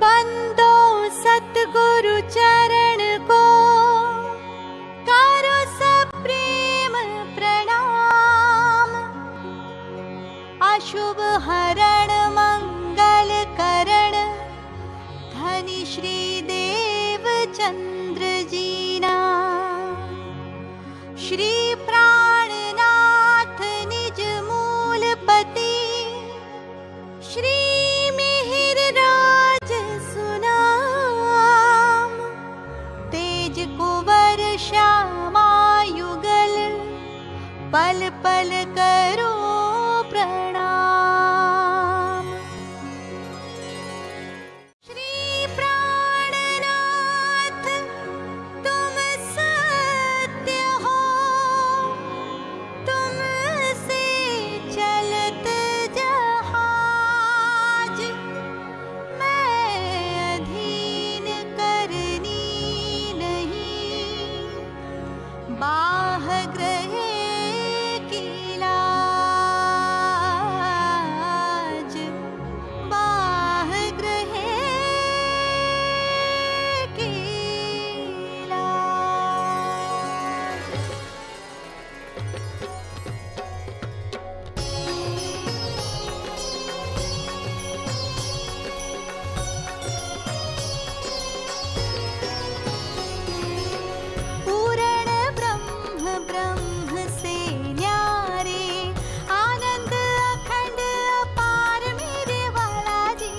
बंदो सतगुरु चरण को करो सब प्रेम प्रणाम। अशुभ हरण मंगल करण धनी श्री देव चंद्र जीना। श्री प्राणनाथ निज मूलपति श्री मिहिर राज सुनाम। तेज कुंवर श्यामा युगल पल पल करो प्रणाम। श्री प्राणनाथ तुम सत्य हो, तुमसे चलत जहाज। मैं अधीन करनी नहीं, बाह ग्रहे की लाज। बाह ग्रहे की लाज। पूर्ण ब्रह्म ब्रह्म से न्यारे, आनंद अखंड अपार मेरे वाला जी।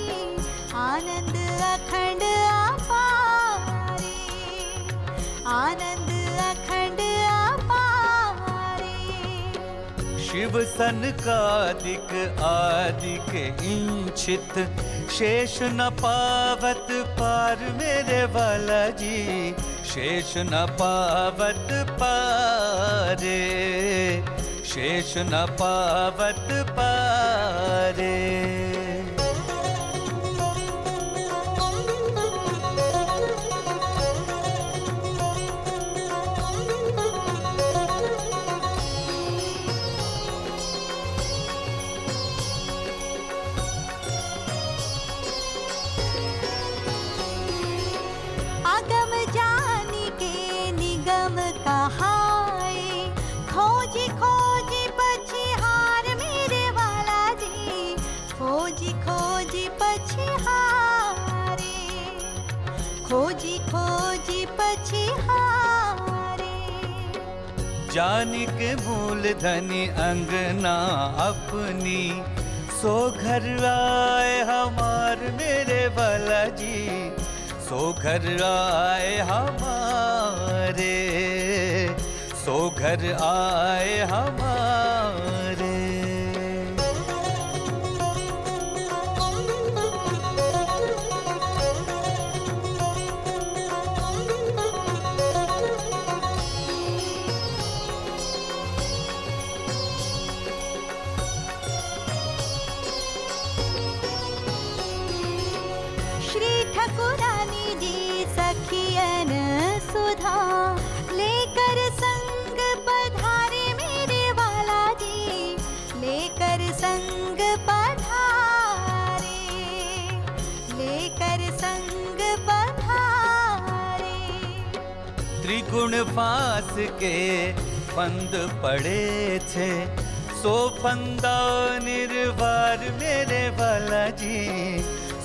आनंद अखंड अपारे, आनंद अखंड अपारे। शिव सनकादिक आदिक इंचित, शेष न पावत पार मेरे वाला जी। शेष न पावत पारे, शेष न पावत पारे। अगम जानी के निगम कहाए, खोजी खोजी पछिहार मेरे वाला जी। खोजी खोजी पछिहारे, खोजी खोजी पछिहारे। जानिक मूल धनी अंगना अपनी, सो घर आए हमार मेरे वाला जी। सो घर आए हमारे, सो घर आए हमारे। श्री ठकुरानी जी सखियन सुधा, लेकर संग पधारे मेरे वाला जी। लेकर संग पधारे, लेकर संग पधारे। त्रिगुण फास के फंद पड़े थे, सो फंदा निर्वार मेरे वाला जी।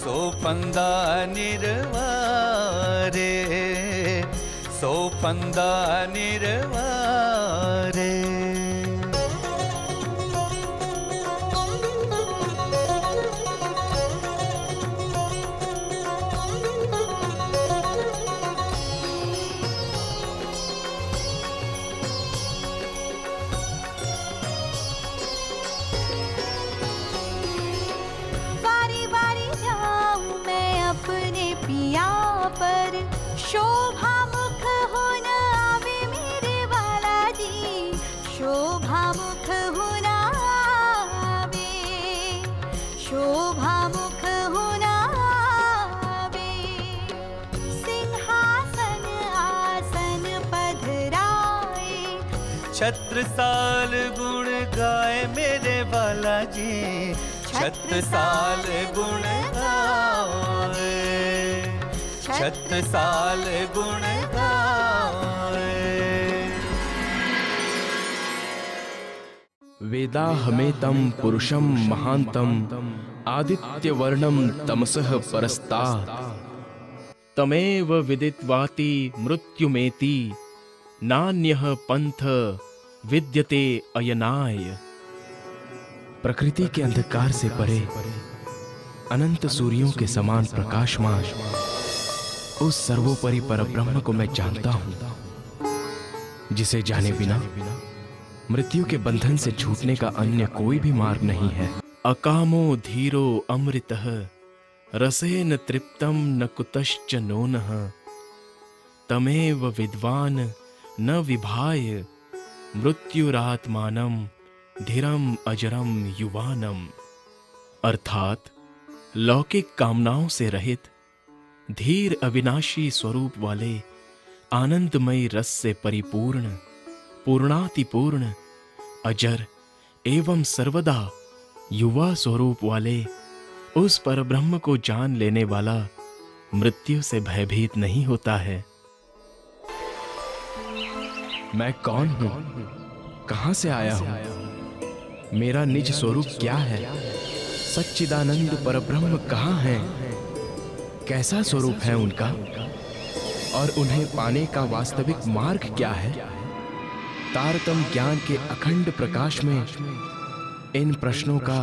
सो फंदा निर्वारे, सो फंदा निर्वारे। बारी बारी जाऊं मैं अपने पिया पर, शोभा मुख हो न आवे मेरे वाला जी। शोभा मुख हो न आवे, शोभा मुख हो न आवे। सिंहासन आसन पधराए, छत्रसाल गुण गाए मेरे वाला जी। छत्रसाल गुण गाए। छत्रसाल गुण गाए। वेदाहमेतं पुरुषं महांतं आदित्यवर्णं तमसः परस्तात् तमेव विदित्वाति मृत्युमेति नान्यः पंथ विद्यते अयनाय। प्रकृति के अंधकार से परे अनंत सूर्यों के समान प्रकाशमान उस सर्वोपरि परब्रह्म को मैं जानता हूं, जिसे जाने बिना मृत्यु के बंधन से छूटने का अन्य कोई भी मार्ग नहीं है। अकामो धीरो अमृतः रसेन तृप्तम न कुतश्च नोनः तमेव विद्वान न विभाय मृत्युरात्मानं धीरम अजरम युवानम। अर्थात लौकिक कामनाओं से रहित धीर अविनाशी स्वरूप वाले आनंदमयी रस से परिपूर्ण पूर्णातिपूर्ण अजर एवं सर्वदा युवा स्वरूप वाले उस परब्रह्म को जान लेने वाला मृत्यु से भयभीत नहीं होता है। मैं कौन हूं, कहां से आया हूं, मेरा निज स्वरूप क्या है, सच्चिदानंद परब्रह्म कहां है, कैसा स्वरूप है उनका और उन्हें पाने का वास्तविक मार्ग क्या है। तारतम ज्ञान के अखंड प्रकाश में इन प्रश्नों का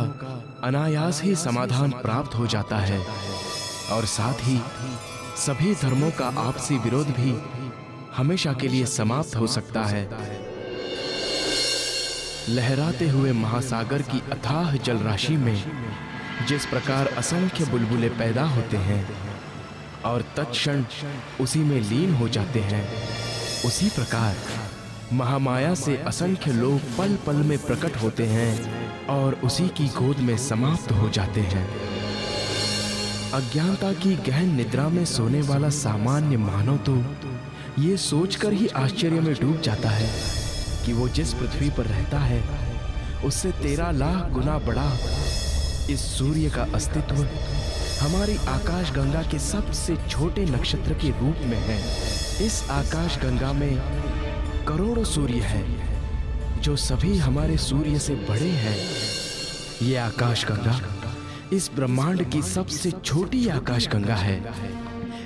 अनायास ही समाधान प्राप्त हो जाता है और साथ ही सभी धर्मों का आपसी विरोध भी हमेशा के लिए समाप्त हो सकता है। लहराते हुए महासागर की अथाह जल राशि में जिस प्रकार असंख्य बुलबुले पैदा होते हैं और तत्क्षण उसी में लीन हो जाते हैं, उसी प्रकार महामाया से असंख्य लोग पल पल में प्रकट होते हैं और उसी की गोद में समाप्त हो जाते हैं। अज्ञानता की गहन निद्रा में सोने वाला सामान्य मानव तो ये सोचकर ही आश्चर्य में डूब जाता है कि वो जिस पृथ्वी पर रहता है उससे 13 लाख गुना बड़ा इस सूर्य का अस्तित्व हमारी आकाश गंगा के सबसे छोटे नक्षत्र के रूप में है। इस आकाश गंगा में करोड़ों सूर्य हैं जो सभी हमारे सूर्य से बड़े हैं। ये आकाश गंगा इस ब्रह्मांड की सबसे छोटी आकाश गंगा है।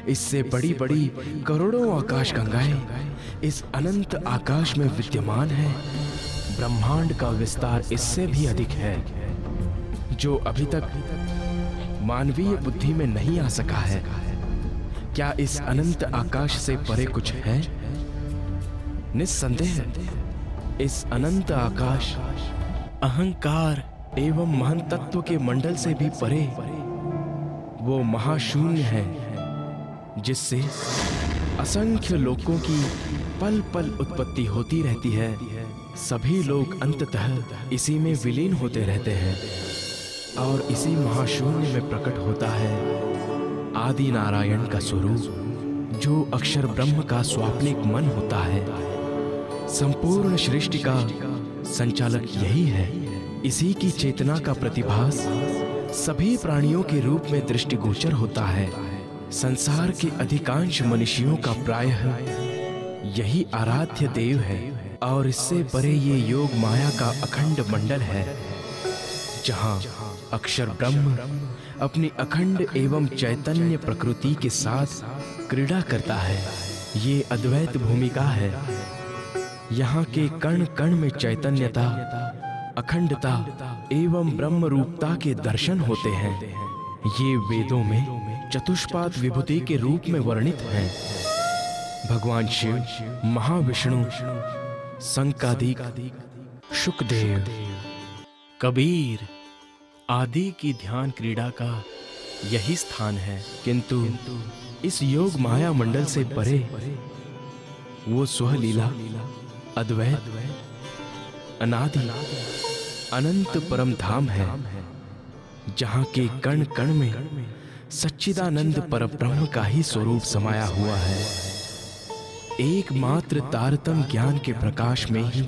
इससे बड़ी बड़ी करोड़ों आकाश गंगाएं इस अनंत आकाश में विद्यमान है। ब्रह्मांड का विस्तार इससे भी अधिक है जो अभी तक मानवीय बुद्धि में नहीं आ सका है। क्या इस अनंत आकाश से परे कुछ है? निस्संदेह इस अनंत आकाश अहंकार एवं महान तत्व के मंडल से भी परे वो महाशून्य है जिससे असंख्य लोकों की पल पल उत्पत्ति होती रहती है। सभी लोग अंततः इसी में विलीन होते रहते हैं और इसी महाशून्य में प्रकट होता है आदि नारायण का स्वरूप जो अक्षर ब्रह्म का स्वाप्निक मन होता है। संपूर्ण सृष्टि का संचालक यही है। इसी की चेतना का प्रतिभास सभी प्राणियों के रूप में दृष्टिगोचर होता है। संसार के अधिकांश मनुष्यों का प्रायः यही आराध्य देव है और इससे परे ये योग माया का अखंड मंडल है जहाँ अक्षर ब्रह्म अपनी अखंड एवं चैतन्य प्रकृति के साथ क्रीड़ा करता है। ये अद्वैत भूमिका है। यहाँ के कण कण में चैतन्यता, अखंडता एवं ब्रह्म रूपता के दर्शन होते हैं। ये वेदों में चतुष्पाद विभूति के रूप में वर्णित हैं। भगवान शिव, महाविष्णु, संकादिक, शुकदेव, कबीर आदि की ध्यान क्रीड़ा का यही स्थान है। किंतु इस योग माया मंडल से परे वो स्वलीला अद्वैत अनादि अनंत परम धाम है जहाँ के कण कण में सच्चिदानंद परब्रह्म का ही स्वरूप समाया हुआ है। एकमात्र तारतम ज्ञान के प्रकाश में ही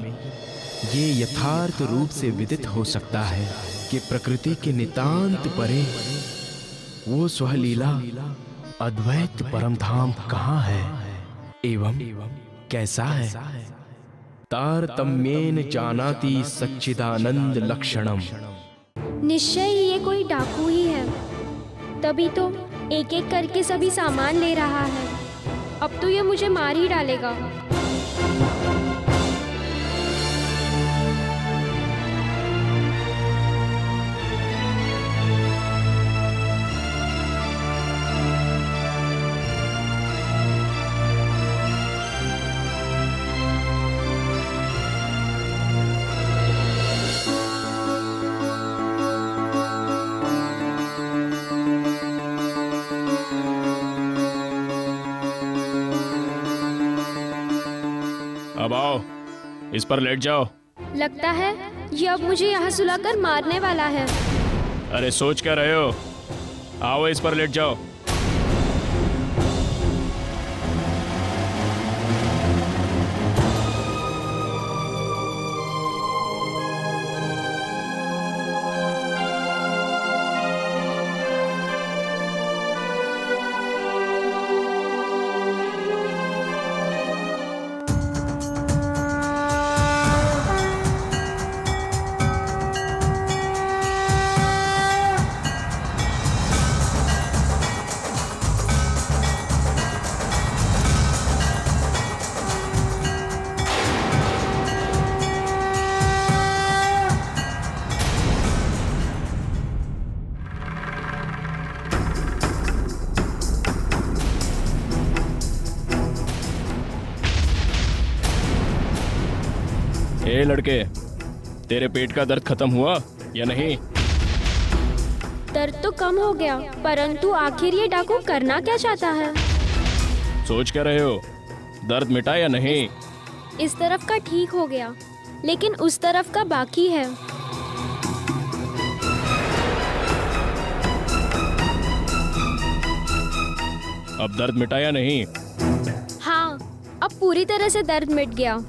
ये यथार्थ रूप से विदित हो सकता है कि प्रकृति के नितांत परे वो स्वलीला अद्वैत परमधाम कहाँ है एवं कैसा है? तारतम्येन जानाति सच्चिदानंद लक्षणम। निश्चय ही ये कोई डाकू ही है, तभी तो एक एक करके सभी सामान ले रहा है। अब तो ये मुझे मार ही डालेगा। अब आओ, इस पर लेट जाओ। लगता है ये अब मुझे यहाँ सुलाकर मारने वाला है। अरे सोच क्या रहे हो? आओ, इस पर लेट जाओ। ए लड़के, तेरे पेट का दर्द खत्म हुआ या नहीं? दर्द तो कम हो गया, परंतु आखिर ये डाकू करना क्या चाहता है? सोच क्या रहे हो? दर्द मिटा या नहीं? इस तरफ का ठीक हो गया, लेकिन उस तरफ का बाकी है। अब दर्द मिटा या नहीं? हाँ, अब पूरी तरह से दर्द मिट गया।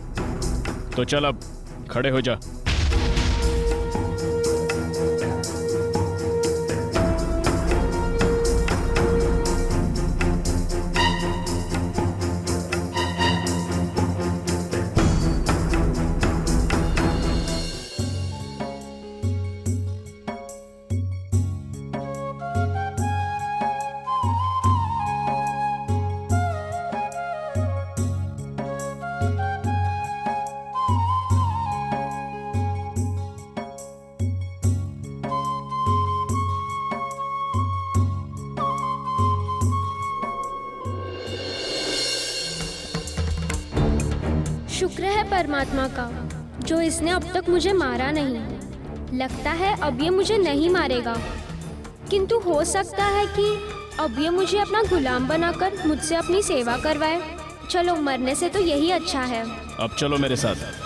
तो चल, अब खड़े हो जा। शुक्र है परमात्मा का, जो इसने अब तक मुझे मारा नहीं। लगता है अब ये मुझे नहीं मारेगा, किंतु हो सकता है कि अब ये मुझे अपना गुलाम बनाकर मुझसे अपनी सेवा करवाए। चलो, मरने से तो यही अच्छा है। अब चलो मेरे साथ।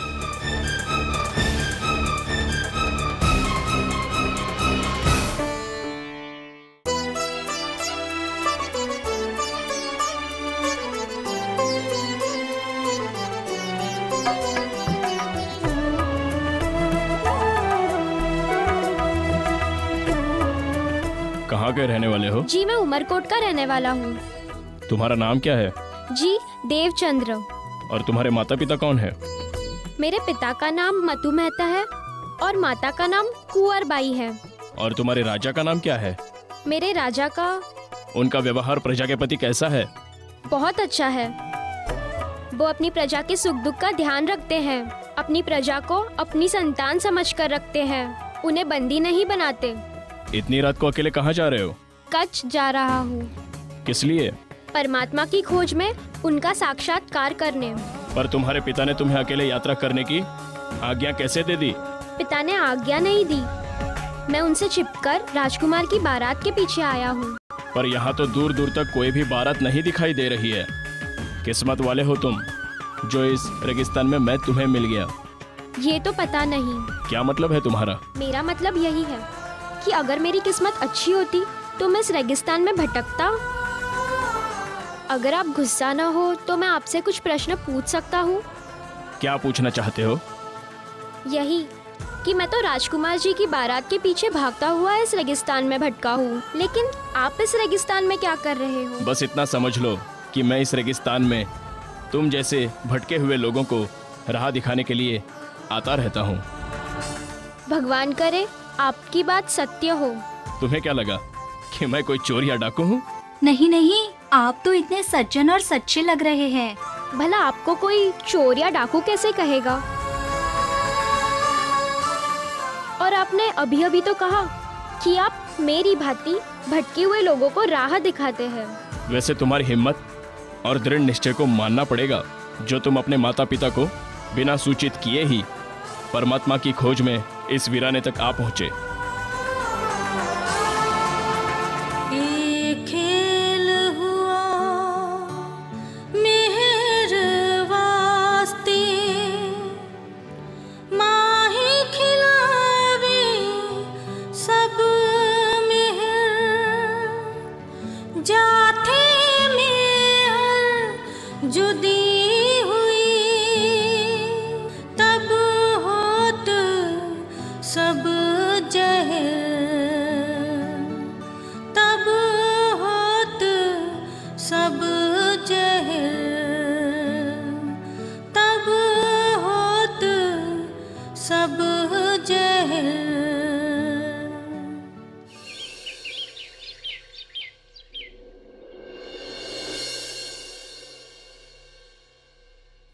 कहाँ के रहने वाले हो? जी, मैं उमरकोट का रहने वाला हूँ। तुम्हारा नाम क्या है? जी, देवचंद्र। और तुम्हारे माता पिता कौन है? मेरे पिता का नाम मतु मेहता है और माता का नाम कुंवरबाई है। और तुम्हारे राजा का नाम क्या है? मेरे राजा का उनका व्यवहार प्रजा के प्रति कैसा है? बहुत अच्छा है। वो अपनी प्रजा के सुख दुख का ध्यान रखते हैं, अपनी प्रजा को अपनी संतान समझकर रखते हैं, उन्हें बंदी नहीं बनाते। इतनी रात को अकेले कहाँ जा रहे हो? कच्छ जा रहा हूँ। किस लिए? परमात्मा की खोज में उनका साक्षात्कार करने। पर तुम्हारे पिता ने तुम्हें अकेले यात्रा करने की आज्ञा कैसे दे दी? पिता ने आज्ञा नहीं दी, मैं उनसे छिपकर राजकुमार की बारात के पीछे आया हूँ। पर यहाँ तो दूर दूर तक कोई भी बारात नहीं दिखाई दे रही है। किस्मत वाले हो तुम, जो इस रेगिस्तान में मैं तुम्हें मिल गया। ये तो पता नहीं। क्या मतलब है तुम्हारा? मेरा मतलब यही है कि अगर मेरी किस्मत अच्छी होती तो मैं इस रेगिस्तान में भटकता। अगर आप गुस्सा ना हो तो मैं आपसे कुछ प्रश्न पूछ सकता हूँ? क्या पूछना चाहते हो? यही कि मैं तो राजकुमार जी की बारात के पीछे भागता हुआ इस रेगिस्तान में भटका हूँ, लेकिन आप इस रेगिस्तान में क्या कर रहे हो? बस इतना समझ लो कि मैं इस रेगिस्तान में तुम जैसे भटके हुए लोगों को राह दिखाने के लिए आता रहता हूँ। भगवान करे आपकी बात सत्य हो। तुम्हें क्या लगा कि मैं कोई चोर या डाकू हूँ? नहीं नहीं, आप तो इतने सज्जन और सच्चे लग रहे हैं। भला आपको कोई चोर या डाकू कैसे कहेगा? और आपने अभी अभी तो कहा कि आप मेरी भांति भटके हुए लोगों को राह दिखाते हैं। वैसे तुम्हारी हिम्मत और दृढ़ निश्चय को मानना पड़ेगा, जो तुम अपने माता पिता को बिना सूचित किए ही परमात्मा की खोज में इस वीराने तक आ पहुँचे।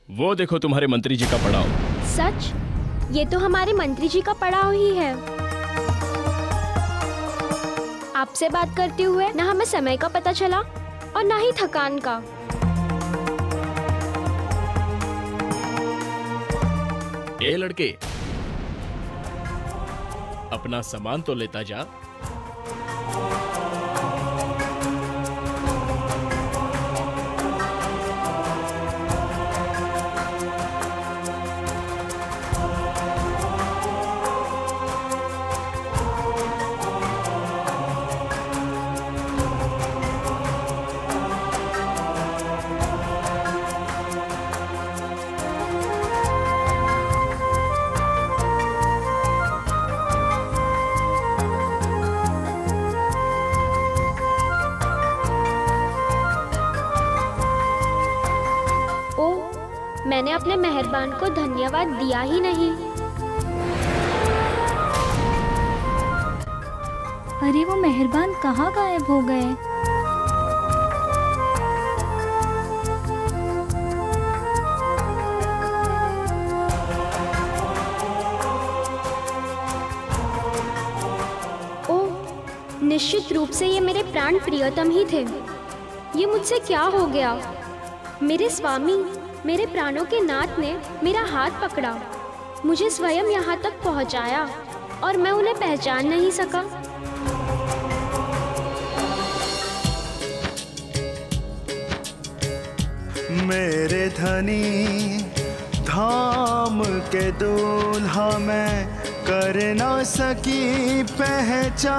वो देखो तुम्हारे मंत्री जी का पड़ाव। सच? ये तो हमारे मंत्री जी का पड़ाव ही है। आपसे बात करते हुए ना हमें समय का पता चला और ना ही थकान का। ए लड़के, अपना सामान तो लेता जा। मैंने अपने मेहरबान को धन्यवाद दिया ही नहीं। अरे वो मेहरबान कहाँ गायब हो गए? ओह, निश्चित रूप से ये मेरे प्राण प्रियतम ही थे। ये मुझसे क्या हो गया? मेरे स्वामी, मेरे प्राणों के नाथ ने मेरा हाथ पकड़ा, मुझे स्वयं यहाँ तक पहुँचाया और मैं उन्हें पहचान नहीं सका। मेरे धनी धाम के दूल्हा मैं कर ना सकी पहचान,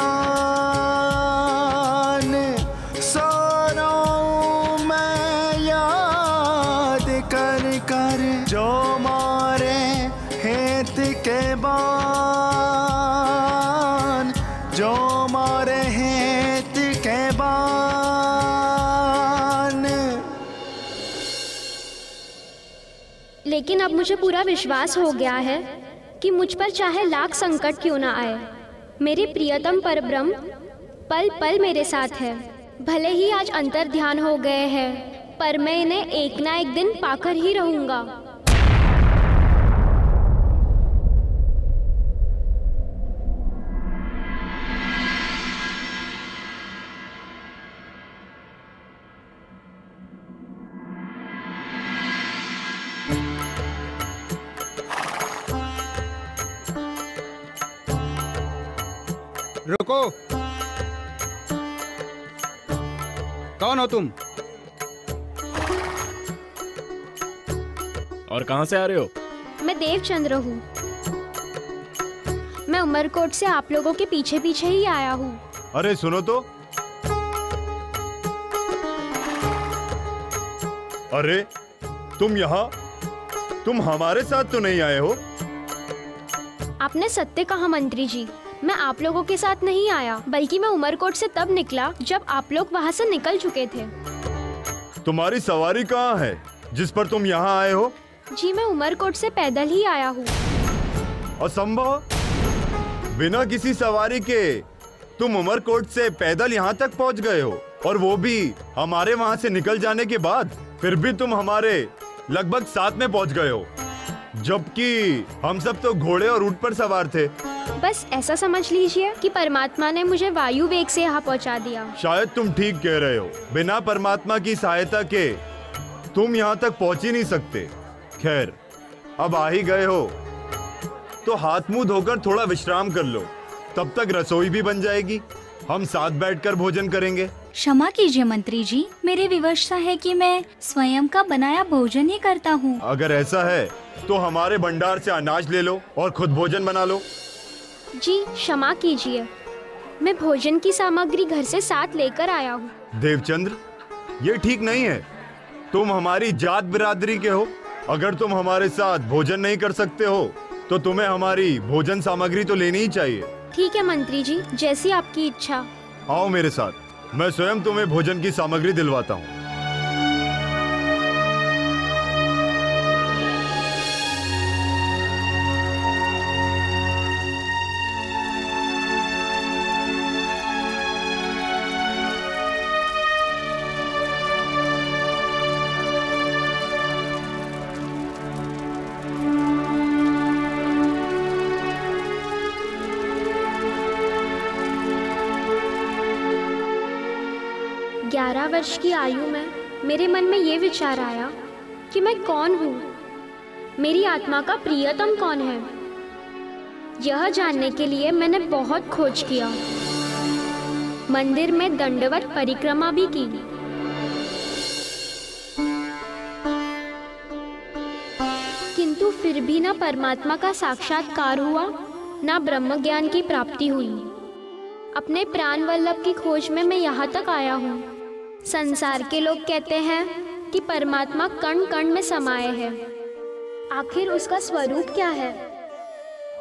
सोनों मैं याद कर कर जो मारे हेत के बान, जो मारे हेत के बान। लेकिन अब मुझे पूरा विश्वास हो गया है कि मुझ पर चाहे लाख संकट क्यों ना आए, मेरे प्रियतम परब्रह्म पल पल मेरे साथ है। भले ही आज अंतर ध्यान हो गए हैं, पर मैं इन्हें एक ना एक दिन पाकर ही रहूंगा। रुको, कौन हो तुम? और कहां से आ रहे हो? मैं देवचंद्र हूँ। मैं उमरकोट से आप लोगों के पीछे पीछे ही आया हूँ। अरे सुनो तो, अरे तुम यहाँ, तुम हमारे साथ तो नहीं आए हो? आपने सत्य कहा मंत्री जी। मैं आप लोगों के साथ नहीं आया, बल्कि मैं उमरकोट से तब निकला जब आप लोग वहाँ से निकल चुके थे। तुम्हारी सवारी कहाँ है जिस पर तुम यहाँ आए हो? जी मैं उमरकोट से पैदल ही आया हूँ। असंभव, बिना किसी सवारी के तुम उमरकोट से पैदल यहाँ तक पहुँच गए हो, और वो भी हमारे वहाँ से निकल जाने के बाद। फिर भी तुम हमारे लगभग साथ में पहुँच गए हो, जबकि हम सब तो घोड़े और ऊंट पर सवार थे। बस ऐसा समझ लीजिए कि परमात्मा ने मुझे वायु वेग से यहाँ पहुँचा दिया। शायद तुम ठीक कह रहे हो, बिना परमात्मा की सहायता के तुम यहाँ तक पहुँच ही नहीं सकते। खैर, अब आ ही गए हो तो हाथ मुंह धोकर थोड़ा विश्राम कर लो, तब तक रसोई भी बन जाएगी। हम साथ बैठकर भोजन करेंगे। क्षमा कीजिए मंत्री जी, मेरी विवशता है कि मैं स्वयं का बनाया भोजन ही करता हूँ। अगर ऐसा है तो हमारे भंडार से अनाज ले लो और खुद भोजन बना लो। जी क्षमा कीजिए, मैं भोजन की सामग्री घर से साथ लेकर आया हूँ। देवचंद्र, ये ठीक नहीं है। तुम हमारी जात बिरादरी के हो। अगर तुम हमारे साथ भोजन नहीं कर सकते हो तो तुम्हें हमारी भोजन सामग्री तो लेनी ही चाहिए। ठीक है मंत्री जी, जैसी आपकी इच्छा। आओ मेरे साथ, मैं स्वयं तुम्हें भोजन की सामग्री दिलवाता हूँ। वर्ष की आयु में मेरे मन में ये विचार आया कि मैं कौन हूँ, मेरी आत्मा का प्रियतम कौन है। यह जानने के लिए मैंने बहुत खोज किया, मंदिर में दंडवत परिक्रमा भी की, किंतु फिर भी ना परमात्मा का साक्षात्कार हुआ, ना ब्रह्म ज्ञान की प्राप्ति हुई। अपने प्राण वल्लभ की खोज में मैं यहाँ तक आया हूँ। संसार के लोग कहते हैं कि परमात्मा कण कण में समाये है। आखिर उसका स्वरूप क्या है?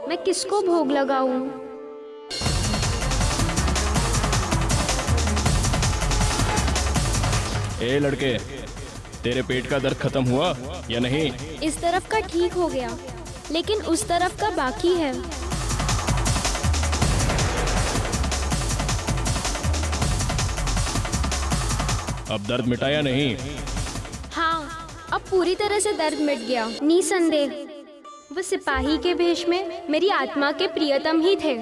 मैं किसको भोग लगाऊं? ए लड़के, तेरे पेट का दर्द खत्म हुआ या नहीं? इस तरफ का ठीक हो गया, लेकिन उस तरफ का बाकी है। अब दर्द मिटाया नहीं? हाँ, अब पूरी तरह से दर्द मिट गया। निसंदेह वो सिपाही के भेष में मेरी आत्मा के प्रियतम ही थे।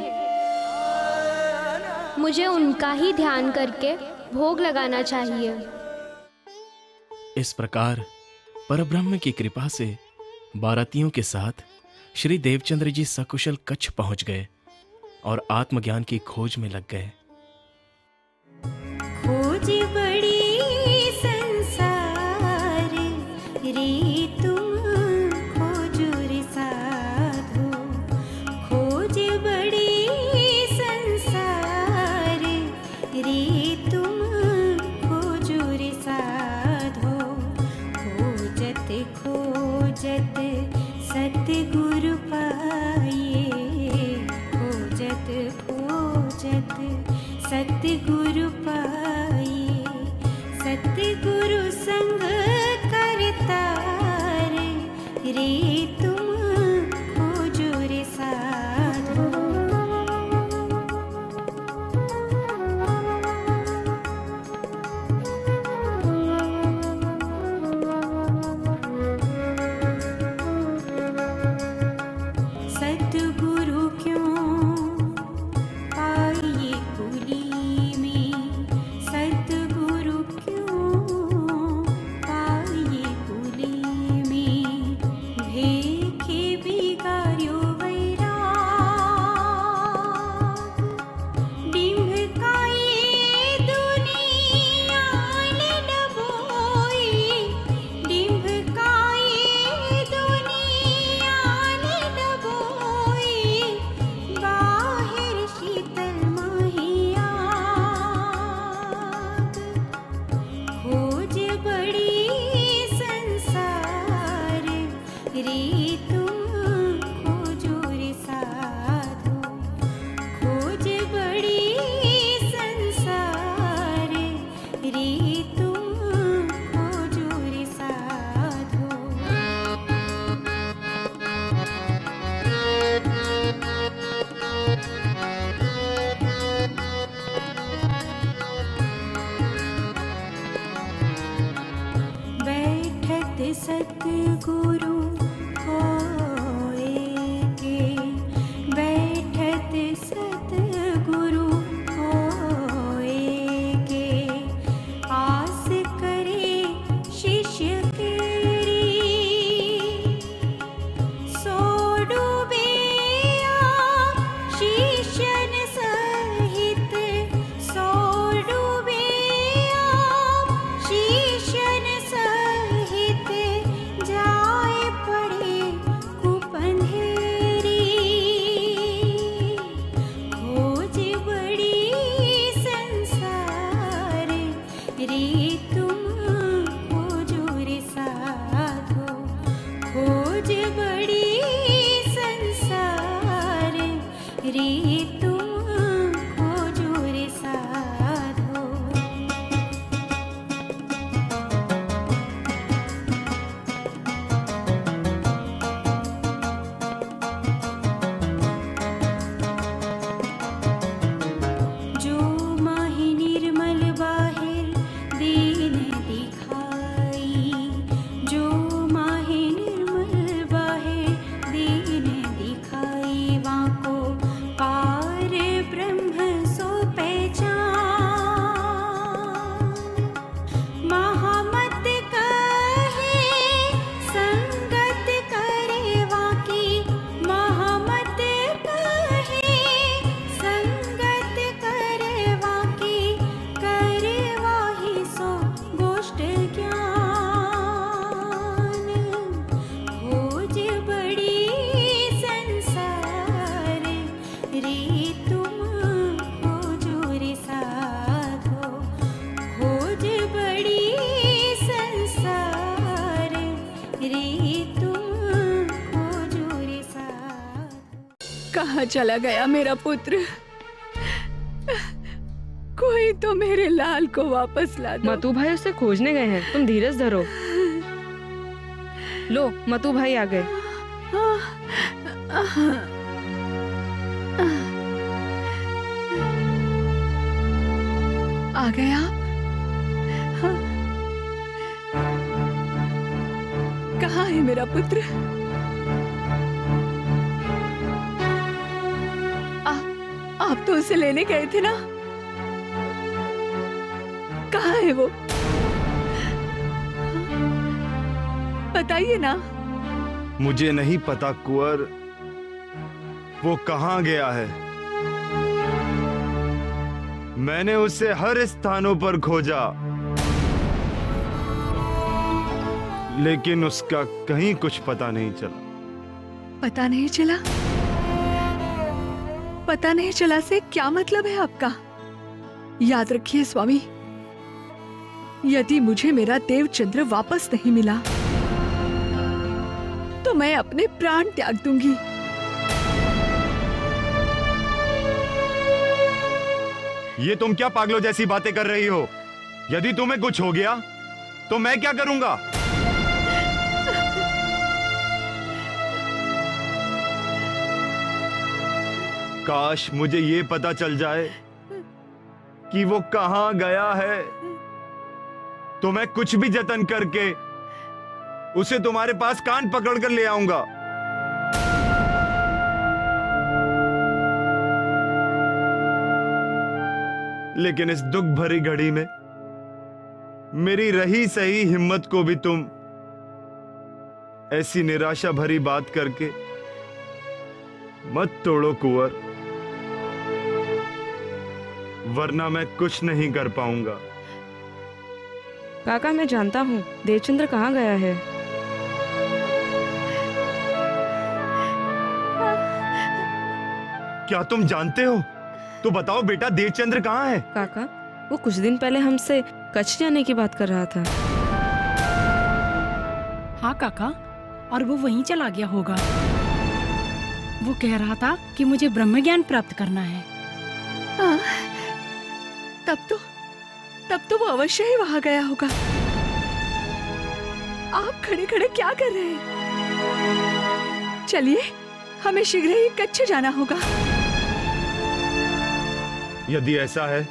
मुझे उनका ही ध्यान करके भोग लगाना चाहिए। इस प्रकार परब्रह्म की कृपा से बारातियों के साथ श्री देवचंद्र जी सकुशल कच्छ पहुंच गए और आत्मज्ञान की खोज में लग गए। खोज बड़ी संसार रे तुम खोजो रे साधो, खोज बड़ी संसार रे तुम खोजो रे साधो। खोजत खोजत सतगुरु पाए, खोजत खोजत सतगुरु पाए। सतगुरु संग करतार रे तुम खोजो रे साधो। सतगुरु क्यों पाइए कुली में, सतगुरु क्यों पाइए कुली में। भेद सतगुरु होए के, बैठत सतगुरु होए के, आस करे शिष्य केरी, सो डूबिया शिष्यन सहित, सो डूबिया शिष्यन सहित, जाए पड़े कुपंधेरी, खोज बड़ी संसार रे तुम खोजो रे साधो, खोज बड़ी संसार रे तुम खोजो रे साधो। जो माहि निर्मल बाहिर दीन दिखाई, जो माहि निर्मल बाहिर दीन दिखाई, वाको पार ब्रह्म सो पहचान, महामत कहे संगत करे वाकी, महामत कहे संगत करे वाकी, करे वाही सो गोष्ठ ज्ञान, खोज बड़ी संसार रे तुम खोजो रे साधो, खोज बड़ी संसार रे तुम खोजो रे साधो। कहाँ चला गया मेरा पुत्र? कोई तो मेरे लाल को वापस ला दो। मतू भाई उसे खोजने गए हैं, तुम धीरज धरो। लो मतू भाई आ गए। आ गए आप? कहाँ है मेरा पुत्र? आप तो उसे लेने गए थे ना? कहाँ है वो? बताइए ना। मुझे नहीं पता कुंवर, वो कहाँ गया है। मैंने उसे हर स्थानों पर खोजा, लेकिन उसका कहीं कुछ पता नहीं चला। पता नहीं चला? पता नहीं चला से क्या मतलब है आपका? याद रखिए स्वामी, यदि मुझे मेरा देवचंद्र वापस नहीं मिला तो मैं अपने प्राण त्याग दूंगी। ये तुम क्या पागलों जैसी बातें कर रही हो? यदि तुम्हें कुछ हो गया तो मैं क्या करूंगा? काश मुझे ये पता चल जाए कि वो कहां गया है, तो मैं कुछ भी जतन करके उसे तुम्हारे पास कान पकड़कर ले आऊंगा। लेकिन इस दुख भरी घड़ी में मेरी रही सही हिम्मत को भी तुम ऐसी निराशा भरी बात करके मत तोड़ो कुंवर, वरना मैं कुछ नहीं कर पाऊंगा। काका मैं जानता हूँ देवचंद्र कहाँ गया है। क्या तुम जानते हो? तो बताओ बेटा, देवचंद्र कहाँ है? काका वो कुछ दिन पहले हमसे कच्छ जाने की बात कर रहा था। हाँ काका, और वो वहीं चला गया होगा। वो कह रहा था कि मुझे ब्रह्म ज्ञान प्राप्त करना है। तब तो वो अवश्य ही वहां गया होगा। आप खड़े खड़े क्या कर रहे हैं? चलिए, हमें शीघ्र ही कच्छ जाना होगा। यदि ऐसा है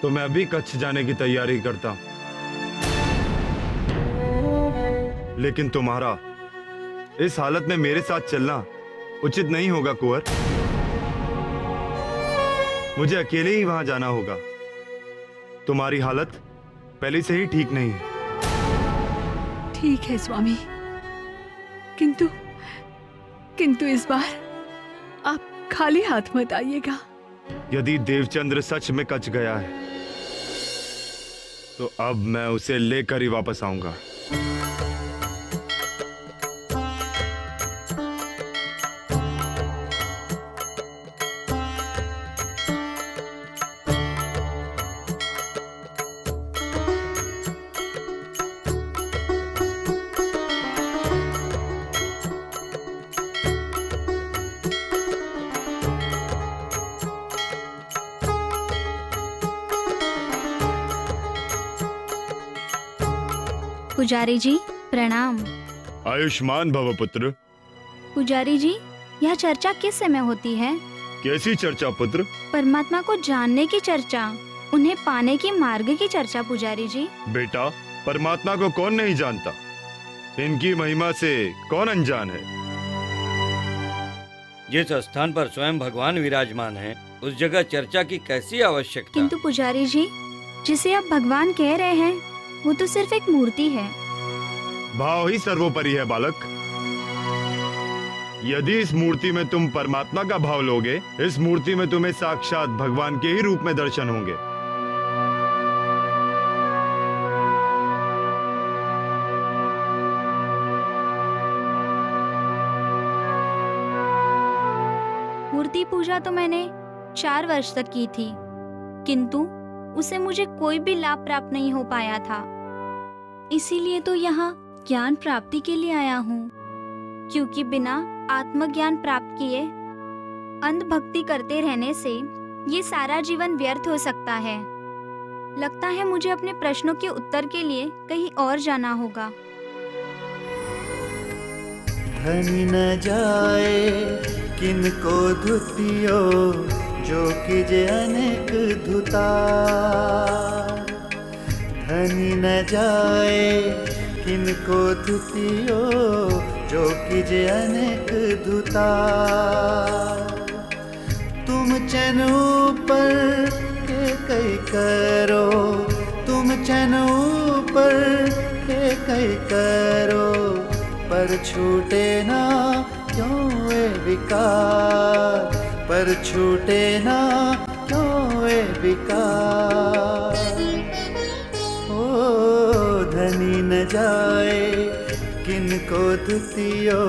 तो मैं अभी कच्छ जाने की तैयारी करता हूं। लेकिन तुम्हारा इस हालत में मेरे साथ चलना उचित नहीं होगा कुंवर। मुझे अकेले ही वहां जाना होगा। तुम्हारी हालत पहले से ही ठीक नहीं है। ठीक है स्वामी, किंतु किंतु इस बार आप खाली हाथ मत आइएगा। यदि देवचंद्र सच में कच गया है तो अब मैं उसे लेकर ही वापस आऊंगा। पुजारी जी प्रणाम। आयुष्मान भव पुत्र। पुजारी जी, यह चर्चा किस समय होती है? कैसी चर्चा पुत्र? परमात्मा को जानने की चर्चा, उन्हें पाने की मार्ग की चर्चा पुजारी जी। बेटा, परमात्मा को कौन नहीं जानता? इनकी महिमा से कौन अनजान है? जिस स्थान पर स्वयं भगवान विराजमान हैं, उस जगह चर्चा की कैसी आवश्यकता? किंतु पुजारी जी, जिसे आप भगवान कह रहे हैं वो तो सिर्फ एक मूर्ति है। भाव ही सर्वोपरि है बालक। यदि इस मूर्ति में तुम परमात्मा का भाव लोगे, इस मूर्ति में तुम्हें साक्षात भगवान के ही रूप में दर्शन होंगे। मूर्ति पूजा तो मैंने 4 वर्ष तक की थी, किंतु उसे मुझे कोई भी लाभ प्राप्त नहीं हो पाया था। इसीलिए तो यहाँ ज्ञान प्राप्ति के लिए आया हूँ, क्योंकि बिना आत्मज्ञान प्राप्त किए अंध भक्ति करते रहने से ये सारा जीवन व्यर्थ हो सकता है। लगता है मुझे अपने प्रश्नों के उत्तर के लिए कहीं और जाना होगा। धनी न जाए किनको धुतियो, जो कीजे अनेक धुता। धनी न जाए किनको धुतियो, जो कीजे अनेक धुता। तुम चैन ऊपर के कई करो, तुम चैन ऊपर के कई करो, पर छूटे ना क्यों ए विकार, पर छूटे ना क्यों ए विकार। ओ धनी न जाए किनको धुतियो,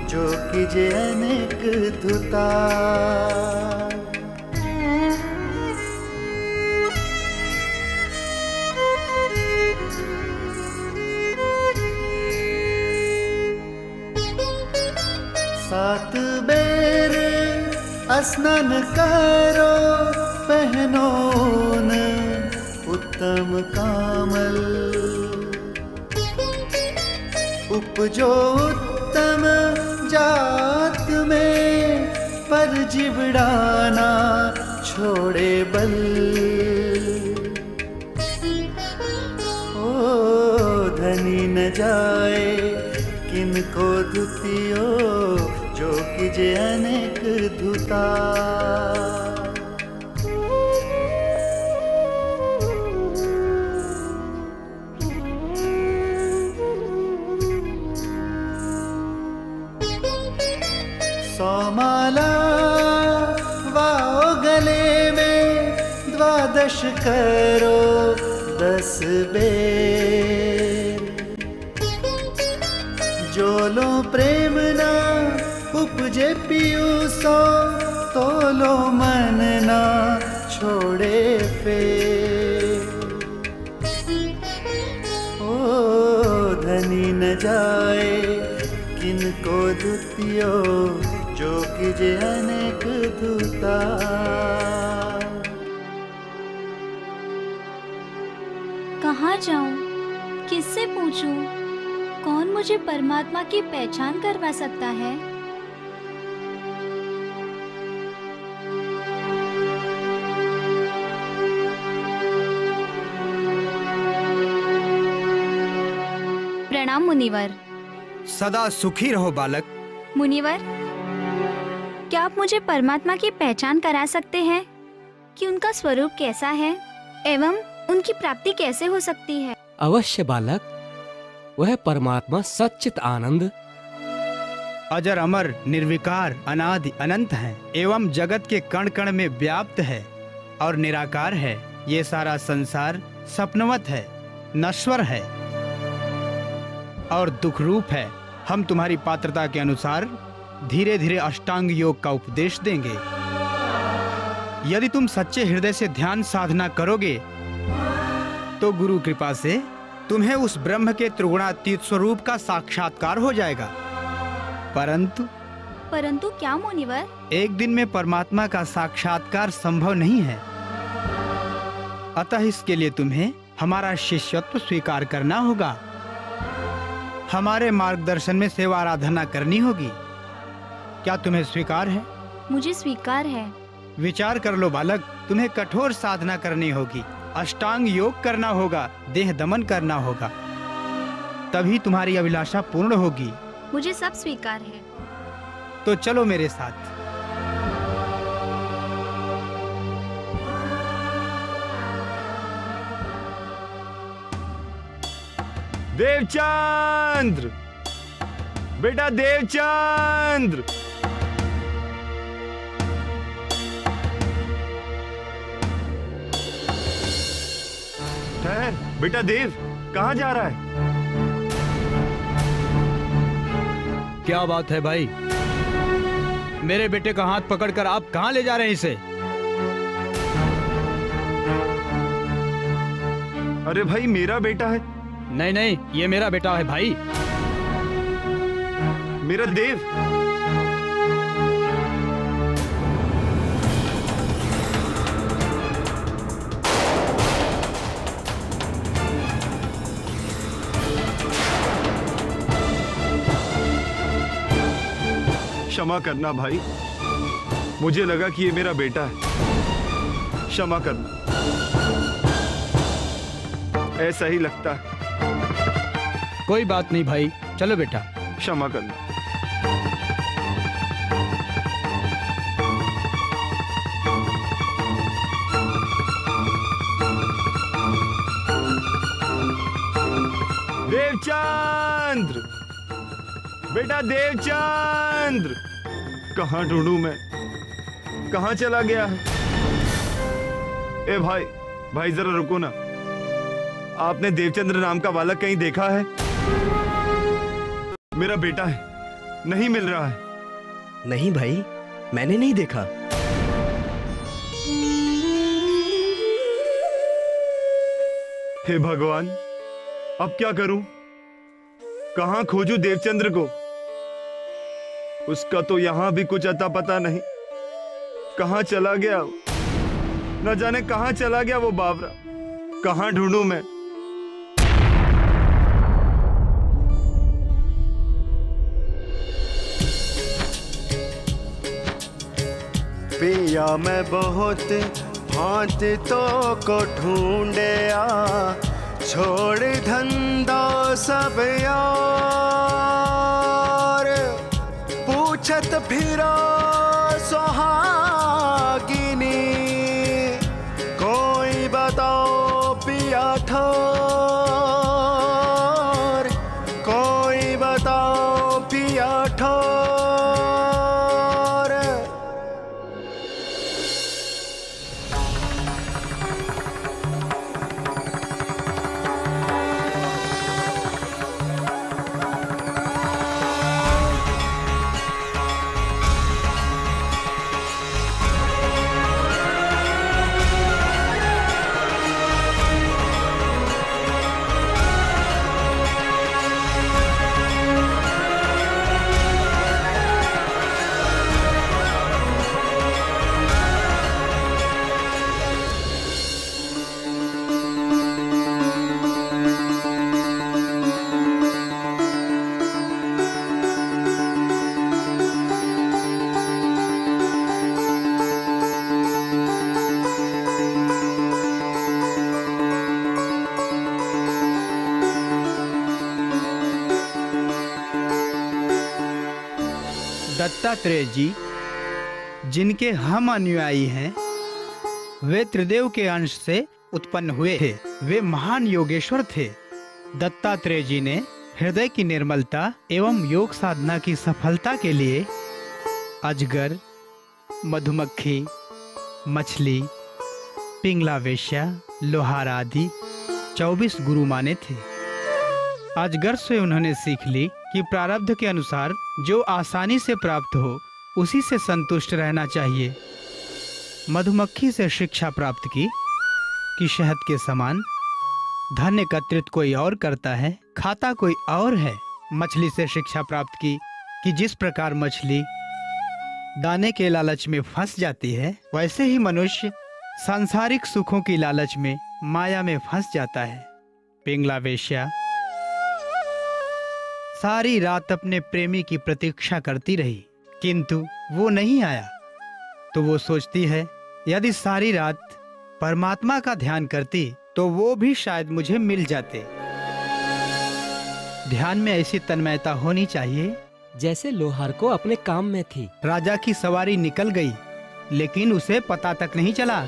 जो कीजे अनेक धुता। सात बेर स्नान करो, पहनो न उत्तम कामल। उपजो उत्तम जात में, पर जिबड़ाना छोड़े बल। ओ धनी न जाए किनको धुतियो, जो कीजे अनेक धुता। सोमाला वाओ गले में, 12 करो 10 बेर। जो लो प्रेम ना उपजे पीयूसो, तो लो मन ना छोड़े फेर। ओ धनी न जाए किनको धुतियो, जो कीजे अनेक धुता। कहाँ जाऊं, किससे पूछूं, कौन मुझे परमात्मा की पहचान करवा सकता है? प्रणाम मुनिवर। सदा सुखी रहो बालक। मुनिवर, क्या आप मुझे परमात्मा की पहचान करा सकते हैं कि उनका स्वरूप कैसा है एवं उनकी प्राप्ति कैसे हो सकती है? अवश्य बालक, वह परमात्मा सच्चित आनंद, अजर अमर निर्विकार अनादि अनंत है एवं जगत के कण कण में व्याप्त है और निराकार है। ये सारा संसार सपनवत है, नश्वर है और दुख रूप है। हम तुम्हारी पात्रता के अनुसार धीरे धीरे अष्टांग योग का उपदेश देंगे। यदि तुम सच्चे हृदय से ध्यान साधना करोगे तो गुरु कृपा से तुम्हें उस ब्रह्म के त्रिगुणातीत स्वरूप का साक्षात्कार हो जाएगा। परंतु क्या मुनिवर? एक दिन में परमात्मा का साक्षात्कार संभव नहीं है। अतः इसके लिए तुम्हें हमारा शिष्यत्व स्वीकार करना होगा। हमारे मार्गदर्शन में सेवा आराधना करनी होगी। क्या तुम्हें स्वीकार है? मुझे स्वीकार है। विचार कर लो बालक, तुम्हें कठोर साधना करनी होगी, अष्टांग योग करना होगा, देह दमन करना होगा, तभी तुम्हारी अभिलाषा पूर्ण होगी। मुझे सब स्वीकार है। तो चलो मेरे साथ। देवचंद्र, बेटा देवचंद्र। ठहर बेटा देव, कहाँ जा रहा है? क्या बात है भाई? मेरे बेटे का हाथ पकड़कर आप कहाँ ले जा रहे हैं इसे? अरे भाई, मेरा बेटा है। नहीं नहीं, ये मेरा बेटा है भाई। मेरा देव। क्षमा करना भाई, मुझे लगा कि ये मेरा बेटा है। क्षमा करना, ऐसा ही लगता है। कोई बात नहीं भाई, चलो बेटा। क्षमा करना। देवचंद्र, बेटा देवचंद्र, कहाँ ढूंढूं मैं? कहाँ चला गया है? ए भाई, भाई जरा रुको ना। आपने देवचंद्र नाम का बालक कहीं देखा है? मेरा बेटा है, नहीं मिल रहा है। नहीं भाई, मैंने नहीं देखा। हे भगवान, अब क्या करूं? कहां खोजूं देवचंद्र को? उसका तो यहां भी कुछ अता पता नहीं। कहां चला गया? न जाने कहां चला गया वो बावरा। कहां ढूंढूं मैं? पिया मैं बहुत भांत तो को ढूंढया, छोड़ धंधा सब यार, पूछत फिरा सुहागिनी, कोई बताओ पिया ठोर, कोई बताओ पिया ठोर। दत्तात्रेय जी, जिनके हम अनुयायी हैं, वे त्रिदेव के अंश से उत्पन्न हुए थे। वे महान योगेश्वर थे। दत्तात्रेय जी ने हृदय की निर्मलता एवं योग साधना की सफलता के लिए अजगर, मधुमक्खी, मछली, पिंगला वेश्या, लोहार आदि 24 गुरु माने थे। अजगर से उन्होंने सीख ली कि प्रारब्ध के अनुसार जो आसानी से प्राप्त हो उसी से संतुष्ट रहना चाहिए। मधुमक्खी से शिक्षा प्राप्त की कि शहद के समान धन एकत्रित कोई और करता है, खाता कोई और है। मछली से शिक्षा प्राप्त की कि जिस प्रकार मछली दाने के लालच में फंस जाती है, वैसे ही मनुष्य सांसारिक सुखों की लालच में माया में फंस जाता है। पिंगला वेश्या सारी रात अपने प्रेमी की प्रतीक्षा करती रही, किंतु वो नहीं आया। तो वो सोचती है, यदि सारी रात परमात्मा का ध्यान करती तो वो भी शायद मुझे मिल जाते। ध्यान में ऐसी तन्मयता होनी चाहिए जैसे लोहार को अपने काम में थी। राजा की सवारी निकल गई, लेकिन उसे पता तक नहीं चला।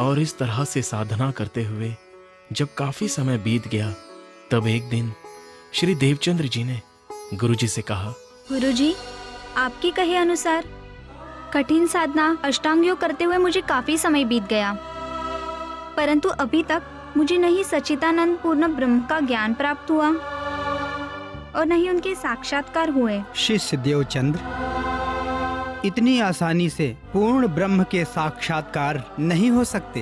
और इस तरह से साधना करते हुए जब काफी समय बीत गया, तब एक दिन श्री देवचंद्र जी ने गुरुजी से कहा, गुरुजी, आपके कहे अनुसार कठिन साधना अष्टांग योग करते हुए मुझे काफी समय बीत गया, परंतु अभी तक मुझे नहीं सच्चिदानंद पूर्ण ब्रह्म का ज्ञान प्राप्त हुआ और नहीं उनके साक्षात्कार हुए। शिष्य देवचंद्र, इतनी आसानी से पूर्ण ब्रह्म के साक्षात्कार नहीं हो सकते।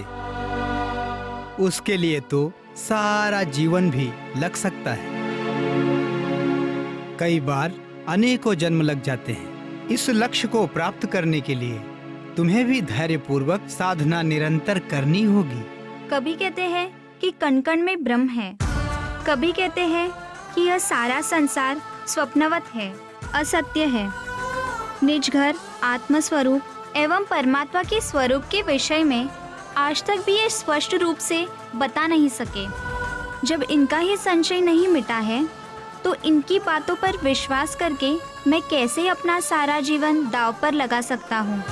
उसके लिए तो सारा जीवन भी लग सकता है। कई बार अनेकों जन्म लग जाते हैं। इस लक्ष्य को प्राप्त करने के लिए तुम्हें भी धैर्यपूर्वक साधना निरंतर करनी होगी। कभी कहते हैं कि कण कण में ब्रह्म है, कभी कहते हैं कि यह सारा संसार स्वप्नवत है, असत्य है। निज घर, आत्मस्वरूप एवं परमात्मा के स्वरूप के विषय में आज तक भी ये स्पष्ट रूप से बता नहीं सके। जब इनका ही संशय नहीं मिटा है, तो इनकी बातों पर विश्वास करके मैं कैसे अपना सारा जीवन दांव पर लगा सकता हूँ।